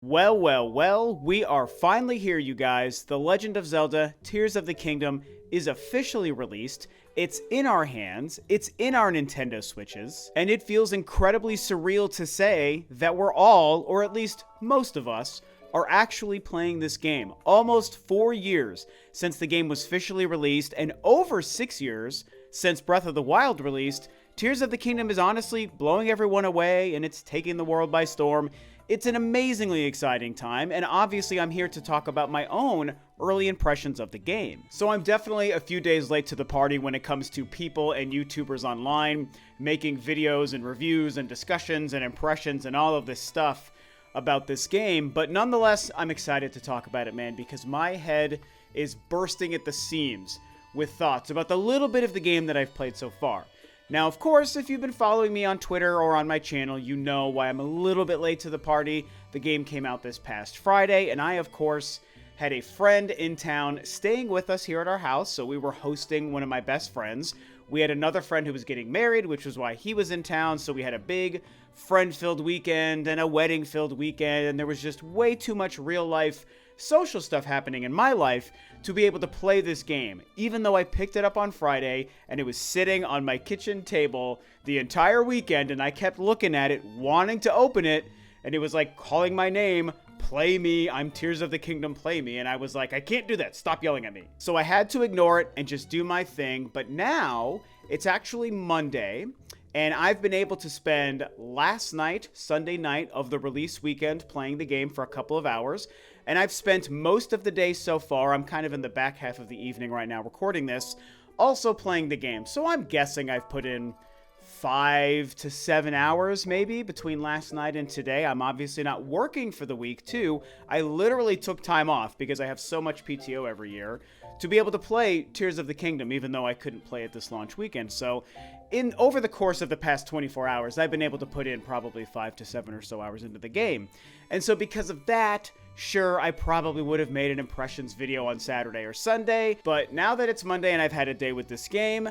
Well, we are finally here, you guys. The Legend of Zelda Tears of the Kingdom is officially released. It's in our hands, it's in our Nintendo Switches, and it feels incredibly surreal to say that we're all, or at least most of us, are actually playing this game. Almost 4 years since the game was officially released, and over 6 years since Breath of the Wild released. Tears of the Kingdom is honestly blowing everyone away, and it's taking the world by storm. It's an amazingly exciting time, and obviously I'm here to talk about my own early impressions of the game. So I'm definitely a few days late to the party when it comes to people and YouTubers online making videos and reviews and discussions and impressions and all of this stuff about this game, but nonetheless, I'm excited to talk about it, man, because my head is bursting at the seams with thoughts about the little bit of the game that I've played so far. Now, of course, if you've been following me on Twitter or on my channel, you know why I'm a little bit late to the party. The game came out this past Friday, and I, of course, had a friend in town staying with us here at our house, so we were hosting one of my best friends. We had another friend who was getting married, which was why he was in town, so we had a big friend-filled weekend and a wedding-filled weekend, and there was just way too much real-life social stuff happening in my life to be able to play this game, even though I picked it up on Friday and it was sitting on my kitchen table the entire weekend, and I kept looking at it, wanting to open it, and it was like calling my name, play me, I'm Tears of the Kingdom, play me, and I was like, I can't do that, stop yelling at me. So I had to ignore it and just do my thing, but now it's actually Monday, and I've been able to spend last night, Sunday night of the release weekend, playing the game for a couple of hours. And I've spent most of the day so far, I'm kind of in the back half of the evening right now recording this, also playing the game. So I'm guessing I've put in 5 to 7 hours maybe between last night and today. I'm obviously not working for the week too. I literally took time off because I have so much PTO every year to be able to play Tears of the Kingdom, even though I couldn't play it this launch weekend. So over the course of the past 24 hours, I've been able to put in probably 5 to 7 or so hours into the game. And so because of that, sure, I probably would have made an impressions video on Saturday or Sunday, but now that it's Monday and I've had a day with this game,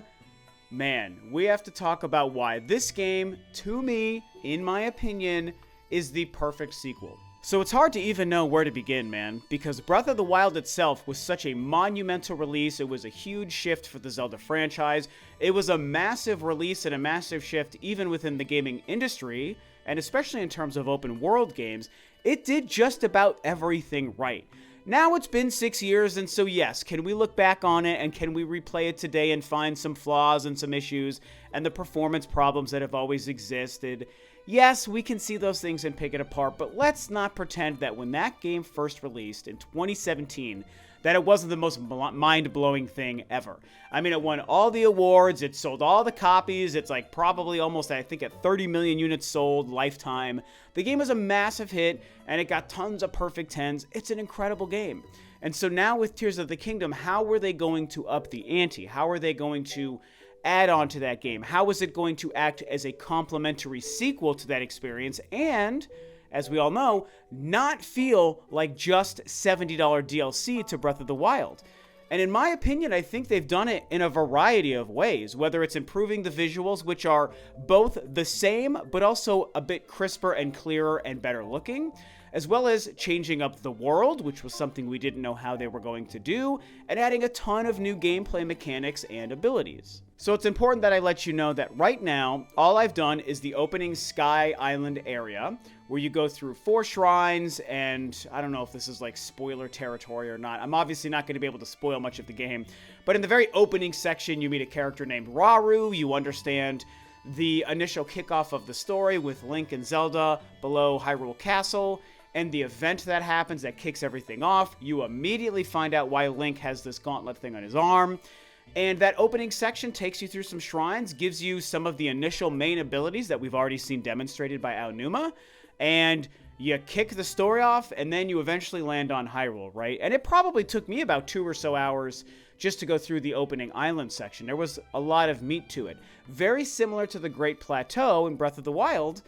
man, we have to talk about why this game, to me, in my opinion, is the perfect sequel. So it's hard to even know where to begin, man, because Breath of the Wild itself was such a monumental release. It was a huge shift for the Zelda franchise. It was a massive release and a massive shift even within the gaming industry, and especially in terms of open world games. It did just about everything right. Now it's been 6 years, and so yes, can we look back on it and can we replay it today and find some flaws and some issues and the performance problems that have always existed? Yes, we can see those things and pick it apart, but let's not pretend that when that game first released in 2017, that it wasn't the most mind-blowing thing ever. I mean, it won all the awards, it sold all the copies, it's like probably almost, I think, at 30 million units sold lifetime. The game was a massive hit, and it got tons of perfect 10s. It's an incredible game. And so now with Tears of the Kingdom, how were they going to up the ante? How are they going to add on to that game? How is it going to act as a complementary sequel to that experience and, as we all know, not feel like just $70 DLC to Breath of the Wild? And in my opinion, I think they've done it in a variety of ways, whether it's improving the visuals, which are both the same, but also a bit crisper and clearer and better looking, as well as changing up the world, which was something we didn't know how they were going to do, and adding a ton of new gameplay mechanics and abilities. So it's important that I let you know that right now, all I've done is the opening Sky Island area, where you go through 4 shrines, and I don't know if this is like spoiler territory or not. I'm obviously not going to be able to spoil much of the game, but in the very opening section, you meet a character named Rauru. You understand the initial kickoff of the story with Link and Zelda below Hyrule Castle, and the event that happens that kicks everything off. You immediately find out why Link has this gauntlet thing on his arm. And that opening section takes you through some shrines, gives you some of the initial main abilities that we've already seen demonstrated by Aonuma, and you kick the story off, and then you eventually land on Hyrule, right? And it probably took me about 2 or so hours just to go through the opening island section. There was a lot of meat to it. Very similar to the Great Plateau in Breath of the Wild,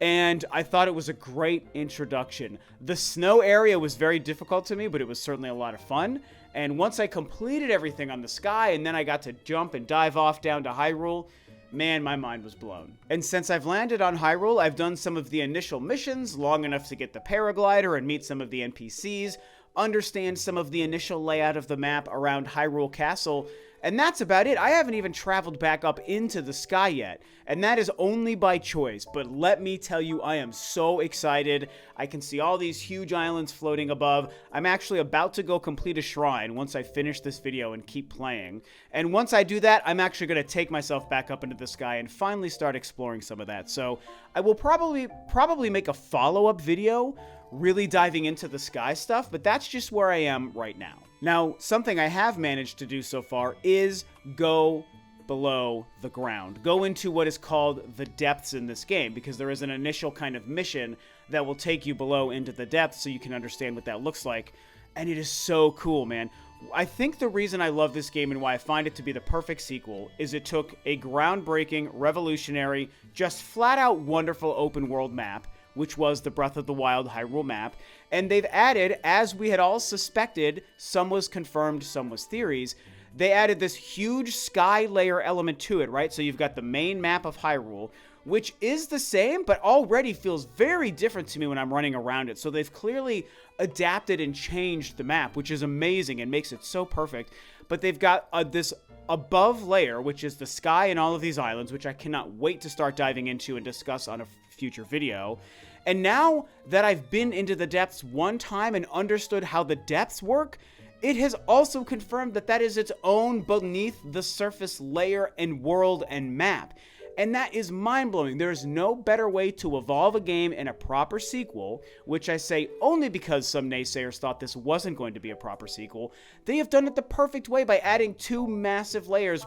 and I thought it was a great introduction. The snow area was very difficult to me, but it was certainly a lot of fun. And once I completed everything on the sky, and then I got to jump and dive off down to Hyrule, man, my mind was blown. And since I've landed on Hyrule, I've done some of the initial missions long enough to get the paraglider and meet some of the NPCs, understand some of the initial layout of the map around Hyrule Castle, and that's about it. I haven't even traveled back up into the sky yet, and that is only by choice, but let me tell you, I am so excited. I can see all these huge islands floating above. I'm actually about to go complete a shrine once I finish this video and keep playing, and once I do that, I'm actually going to take myself back up into the sky and finally start exploring some of that. So I will probably make a follow-up video really diving into the sky stuff, but that's just where I am right now. Now, something I have managed to do so far is go below the ground. Go into what is called the depths in this game, because there is an initial kind of mission that will take you below into the depths so you can understand what that looks like. And it is so cool, man. I think the reason I love this game and why I find it to be the perfect sequel is it took a groundbreaking, revolutionary, just flat-out wonderful open world map, which was the Breath of the Wild Hyrule map, and they've added, as we had all suspected, some was confirmed, some was theories, they added this huge sky layer element to it, right? So you've got the main map of Hyrule, which is the same, but already feels very different to me when I'm running around it. So they've clearly adapted and changed the map, which is amazing and makes it so perfect. But they've got this above layer, which is the sky and all of these islands, which I cannot wait to start diving into and discuss on a future video. And now that I've been into the depths one time and understood how the depths work, it has also confirmed that that is its own beneath the surface layer and world and map. And that is mind-blowing. There is no better way to evolve a game in a proper sequel, which I say only because some naysayers thought this wasn't going to be a proper sequel. They have done it the perfect way by adding two massive layers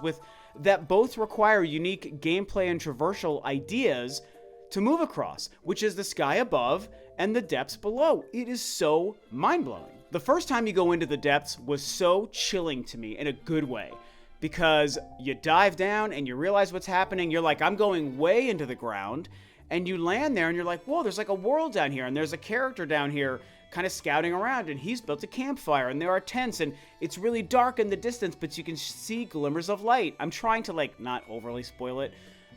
that both require unique gameplay and traversal ideas to move across, which is the sky above and the depths below. It is so mind-blowing. The first time you go into the depths was so chilling to me in a good way, because you dive down and you realize what's happening. You're like, I'm going way into the ground, and you land there and you're like, whoa, there's like a world down here, and there's a character down here kind of scouting around, and he's built a campfire, and there are tents, and it's really dark in the distance, but you can see glimmers of light. I'm trying to like not overly spoil it,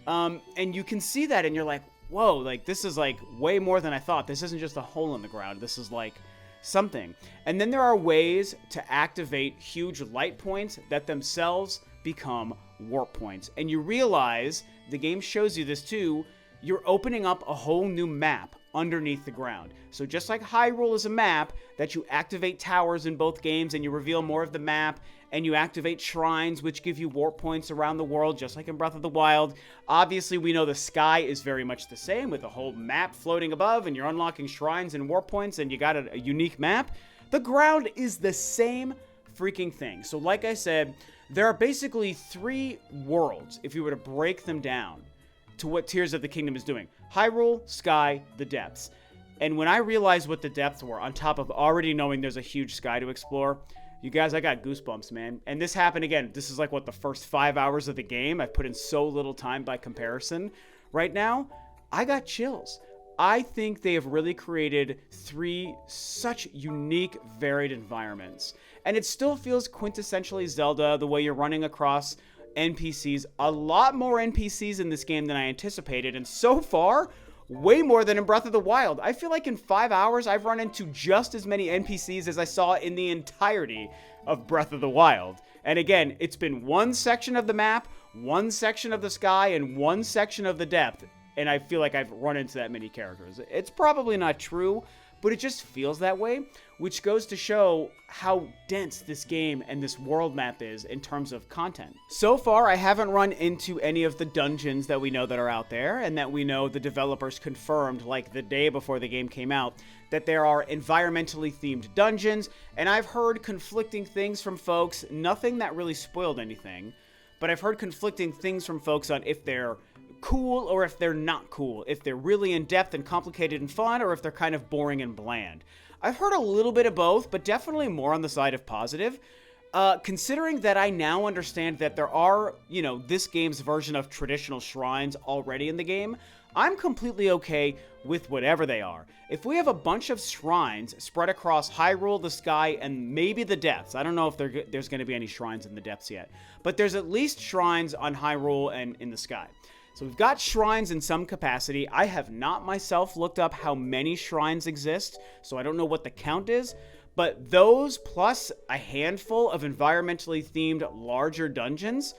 and you can see that and you're like, whoa, like this is like way more than I thought. This isn't just a hole in the ground. This is like something. And then there are ways to activate huge light points that themselves become warp points. And you realize, the game shows you this too, you're opening up a whole new map underneath the ground. So just like Hyrule is a map that you activate towers in both games and you reveal more of the map, and you activate shrines which give you warp points around the world, just like in Breath of the Wild. Obviously, we know the sky is very much the same, with a whole map floating above, and you're unlocking shrines and warp points, and you got a unique map. The ground is the same freaking thing. So like I said, there are basically three worlds, if you were to break them down to what Tears of the Kingdom is doing. Hyrule, sky, the depths. And when I realized what the depths were, on top of already knowing there's a huge sky to explore, you guys, I got goosebumps, man. And this happened again. This is like, what, the first 5 hours of the game? I've put in so little time by comparison. Right now, I got chills. I think they have really created three such unique, varied environments. And it still feels quintessentially Zelda, the way you're running across NPCs. A lot more NPCs in this game than I anticipated. And so far, way more than in Breath of the Wild. I feel like in 5 hours, I've run into just as many NPCs as I saw in the entirety of Breath of the Wild. And again, it's been one section of the map, one section of the sky, and one section of the depth. And I feel like I've run into that many characters. It's probably not true, but it just feels that way, which goes to show how dense this game and this world map is in terms of content. So far, I haven't run into any of the dungeons that we know that are out there, and that we know the developers confirmed, like the day before the game came out, that there are environmentally themed dungeons, and I've heard conflicting things from folks, nothing that really spoiled anything, but I've heard conflicting things from folks on if they're cool or if they're not cool, if they're really in-depth and complicated and fun, or if they're kind of boring and bland. I've heard a little bit of both, but definitely more on the side of positive. Considering that I now understand that there are, this game's version of traditional shrines already in the game, I'm completely okay with whatever they are. If we have a bunch of shrines spread across Hyrule, the sky, and maybe the depths, I don't know if there's going to be any shrines in the depths yet, but there's at least shrines on Hyrule and in the sky. So we've got shrines in some capacity. I have not myself looked up how many shrines exist, so I don't know what the count is, but those plus a handful of environmentally themed larger dungeons,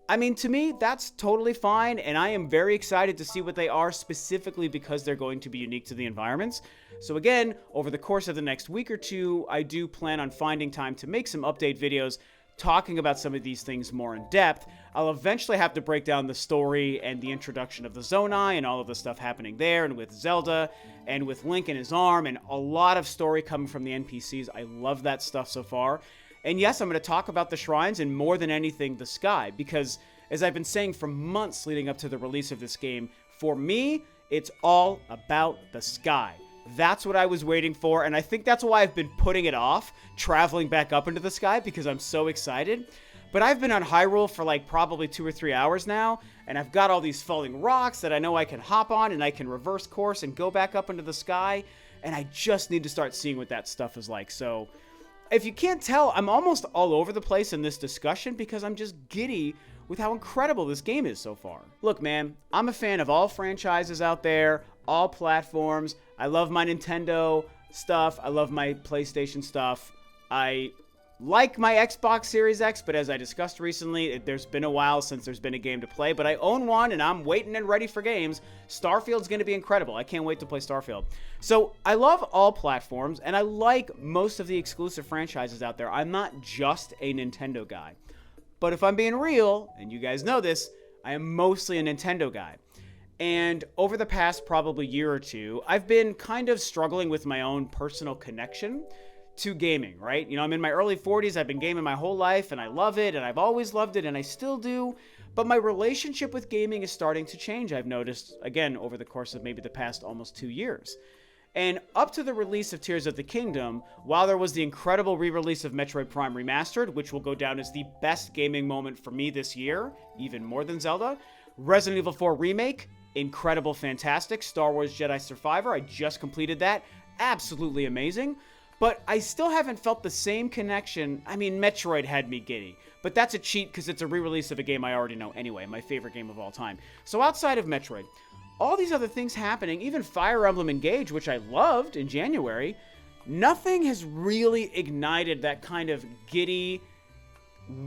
I mean, to me, that's totally fine, and I am very excited to see what they are, specifically because they're going to be unique to the environments. So again, over the course of the next week or two, I do plan on finding time to make some update videos talking about some of these things more in depth. I'll eventually have to break down the story and the introduction of the Zonai and all of the stuff happening there, and with Zelda, and with Link and his arm, and a lot of story coming from the NPCs. I love that stuff so far. And yes, I'm going to talk about the shrines and more than anything, the sky, because as I've been saying for months leading up to the release of this game, for me, it's all about the sky. That's what I was waiting for, and I think that's why I've been putting it off, traveling back up into the sky, because I'm so excited. But I've been on Hyrule for like probably 2 or 3 hours now, and I've got all these falling rocks that I know I can hop on, and I can reverse course and go back up into the sky, and I just need to start seeing what that stuff is like. So if you can't tell, I'm almost all over the place in this discussion because I'm just giddy with how incredible this game is so far. Look, man, I'm a fan of all franchises out there, all platforms. I love my Nintendo stuff. I love my PlayStation stuff. I like my Xbox Series X, but as I discussed recently, there's been a while since there's been a game to play, but I own one and I'm waiting and ready for games. Starfield's going to be incredible. I can't wait to play Starfield. So I love all platforms, and I like most of the exclusive franchises out there. I'm not just a Nintendo guy. But if I'm being real, and you guys know this, I am mostly a Nintendo guy. And over the past probably year or two, I've been kind of struggling with my own personal connection to gaming, right? You know, I'm in my early 40s, I've been gaming my whole life, and I love it, and I've always loved it, and I still do, but my relationship with gaming is starting to change, I've noticed, again, over the course of maybe the past almost 2 years. And up to the release of Tears of the Kingdom, while there was the incredible re-release of Metroid Prime Remastered, which will go down as the best gaming moment for me this year, even more than Zelda, Resident Evil 4 Remake, incredible, fantastic, Star Wars Jedi Survivor, I just completed that, absolutely amazing. But I still haven't felt the same connection. I mean, Metroid had me giddy. But that's a cheat because it's a re-release of a game I already know anyway, my favorite game of all time. So outside of Metroid, all these other things happening, even Fire Emblem Engage, which I loved in January, nothing has really ignited that kind of giddy,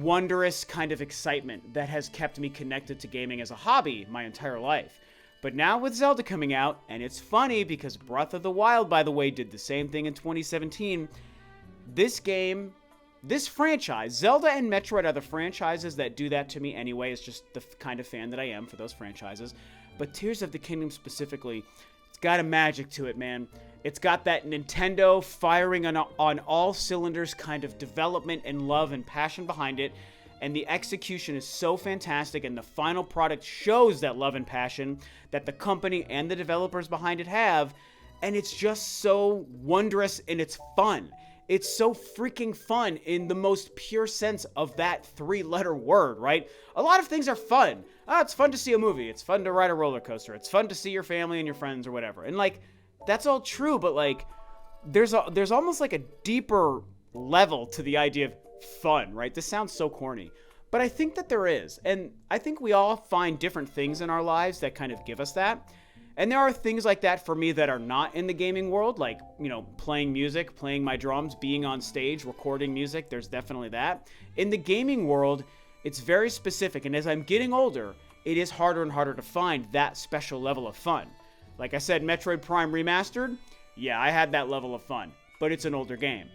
wondrous kind of excitement that has kept me connected to gaming as a hobby my entire life. But now with Zelda coming out, and it's funny because Breath of the Wild, by the way, did the same thing in 2017, this game, this franchise, Zelda and Metroid are the franchises that do that to me anyway. It's just the kind of fan that I am for those franchises. But Tears of the Kingdom specifically, it's got a magic to it, man. It's got that Nintendo firing on all cylinders kind of development and love and passion behind it. And the execution is so fantastic, and the final product shows that love and passion that the company and the developers behind it have, and it's just so wondrous and it's fun. It's so freaking fun in the most pure sense of that 3-letter word, right? A lot of things are fun. It's fun to see a movie. It's fun to ride a roller coaster. It's fun to see your family and your friends or whatever. And like, that's all true, but like, there's almost like a deeper level to the idea of fun, right? This sounds so corny, but I think that there is, and I think we all find different things in our lives that kind of give us that. And there are things like that for me that are not in the gaming world, like, you know, playing music, playing my drums, being on stage, recording music. There's definitely that. In the gaming world, it's very specific, and as I'm getting older, it is harder and harder to find that special level of fun. Like I said, Metroid Prime Remastered, yeah, I had that level of fun, but it's an older game.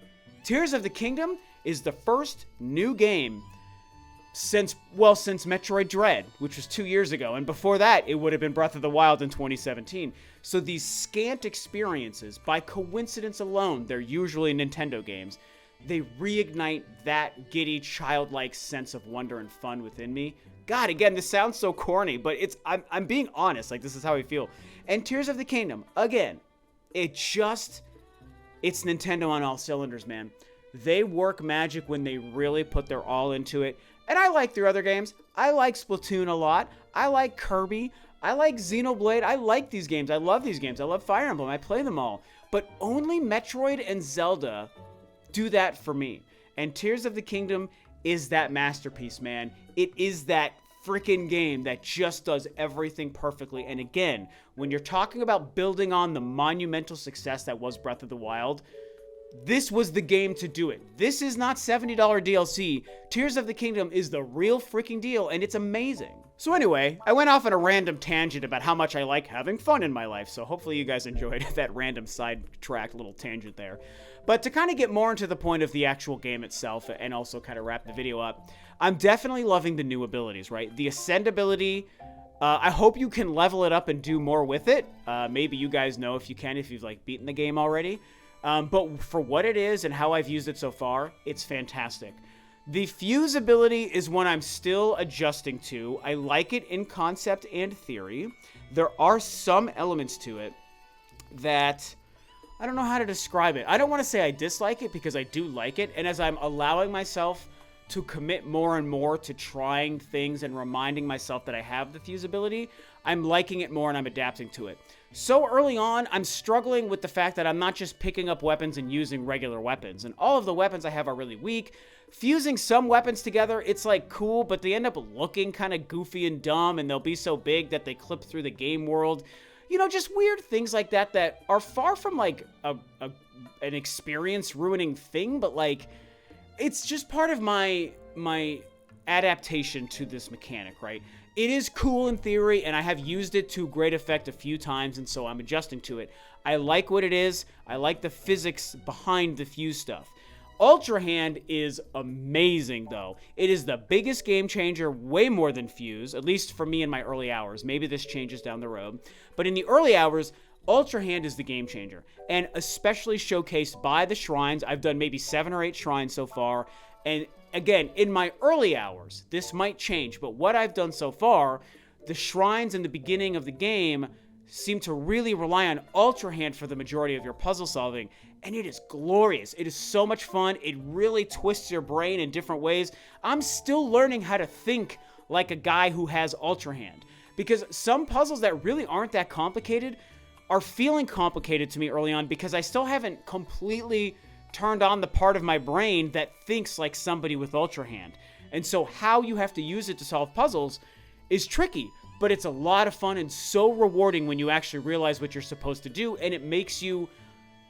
Tears of the Kingdom is the first new game since Metroid Dread, which was 2 years ago, and before that, it would have been Breath of the Wild in 2017. So these scant experiences, by coincidence alone, they're usually Nintendo games, they reignite that giddy, childlike sense of wonder and fun within me. God, again, this sounds so corny, but I'm being honest, like, this is how I feel. And Tears of the Kingdom, again, it's Nintendo on all cylinders, man. They work magic when they really put their all into it. And I like their other games. I like Splatoon a lot. I like Kirby. I like Xenoblade. I like these games. I love these games. I love Fire Emblem. I play them all. But only Metroid and Zelda do that for me. And Tears of the Kingdom is that masterpiece, man. It is that freaking game that just does everything perfectly. And again, when you're talking about building on the monumental success that was Breath of the Wild, this was the game to do it. This is not $70 DLC. Tears of the Kingdom is the real freaking deal, and it's amazing. So anyway, I went off on a random tangent about how much I like having fun in my life, so hopefully you guys enjoyed that random sidetracked little tangent there. But to kind of get more into the point of the actual game itself and also kind of wrap the video up, I'm definitely loving the new abilities, right? The Ascend ability, I hope you can level it up and do more with it. Maybe you guys know if you can, if you've like beaten the game already. But for what it is and how I've used it so far, it's fantastic. The Fuse ability is one I'm still adjusting to. I like it in concept and theory. There are some elements to it that I don't know how to describe it. I don't want to say I dislike it because I do like it. And as I'm allowing myself to commit more and more to trying things and reminding myself that I have the Fuse ability, I'm liking it more and I'm adapting to it. So early on, I'm struggling with the fact that I'm not just picking up weapons and using regular weapons. And all of the weapons I have are really weak. Fusing some weapons together, it's like cool, but they end up looking kind of goofy and dumb, and they'll be so big that they clip through the game world. You know, just weird things like that that are far from like an experience ruining thing, but like it's just part of my adaptation to this mechanic, right? It is cool in theory, and I have used it to great effect a few times, and so I'm adjusting to it. I like what it is. I like the physics behind the Fuse stuff. Ultra Hand is amazing, though. It is the biggest game changer, way more than Fuse, at least for me in my early hours. Maybe this changes down the road. But in the early hours, Ultra Hand is the game changer, and especially showcased by the shrines. I've done maybe 7 or 8 shrines so far, and again, in my early hours, this might change, but what I've done so far, the shrines in the beginning of the game seem to really rely on Ultra Hand for the majority of your puzzle solving, and it is glorious. It is so much fun. It really twists your brain in different ways. I'm still learning how to think like a guy who has Ultra Hand, because some puzzles that really aren't that complicated are feeling complicated to me early on because I still haven't completely turned on the part of my brain that thinks like somebody with Ultra Hand. And so how you have to use it to solve puzzles is tricky, but it's a lot of fun and so rewarding when you actually realize what you're supposed to do, and it makes you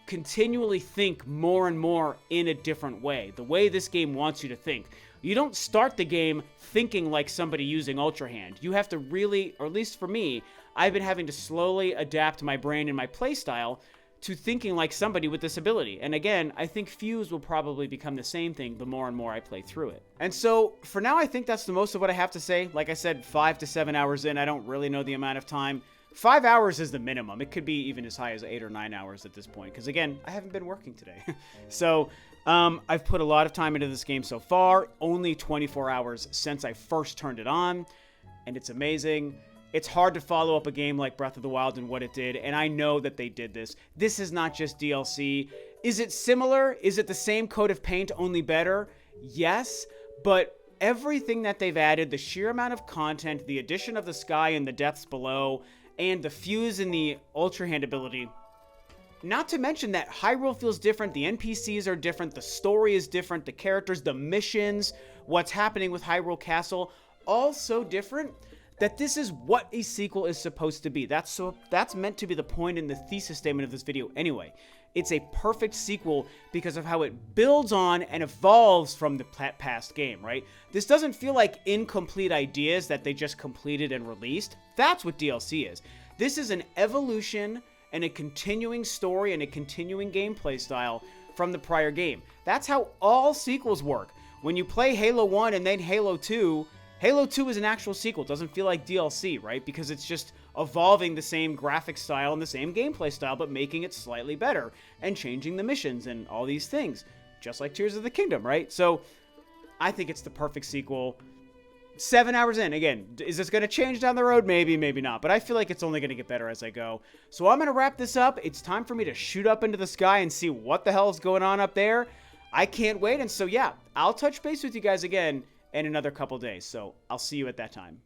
continually think more and more in a different way, the way this game wants you to think. You don't start the game thinking like somebody using Ultra Hand. You have to really, or at least for me, I've been having to slowly adapt my brain and my playstyle to thinking like somebody with this ability. And again, I think Fuse will probably become the same thing the more and more I play through it. And so for now, I think that's the most of what I have to say. Like I said, 5 to 7 hours in, I don't really know the amount of time. 5 hours is the minimum. It could be even as high as 8 or 9 hours at this point. Because again, I haven't been working today. So I've put a lot of time into this game so far. Only 24 hours since I first turned it on. And it's amazing. It's hard to follow up a game like Breath of the Wild and what it did, and I know that they did this. This is not just DLC. Is it similar? Is it the same coat of paint, only better? Yes, but everything that they've added, the sheer amount of content, the addition of the sky and the depths below, and the Fuse and the Ultra Hand ability, not to mention that Hyrule feels different, the NPCs are different, the story is different, the characters, the missions, what's happening with Hyrule Castle, all so different, that this is what a sequel is supposed to be. That's meant to be the point in the thesis statement of this video anyway. It's a perfect sequel because of how it builds on and evolves from the past game, right? This doesn't feel like incomplete ideas that they just completed and released. That's what DLC is. This is an evolution and a continuing story and a continuing gameplay style from the prior game. That's how all sequels work. When you play Halo 1 and then Halo 2, Halo 2 is an actual sequel. It doesn't feel like DLC, right? Because it's just evolving the same graphic style and the same gameplay style, but making it slightly better and changing the missions and all these things, just like Tears of the Kingdom, right? So I think it's the perfect sequel. 7 hours in. Again, is this going to change down the road? Maybe, maybe not. But I feel like it's only going to get better as I go. So I'm going to wrap this up. It's time for me to shoot up into the sky and see what the hell is going on up there. I can't wait. And so, yeah, I'll touch base with you guys again in another couple days. So I'll see you at that time.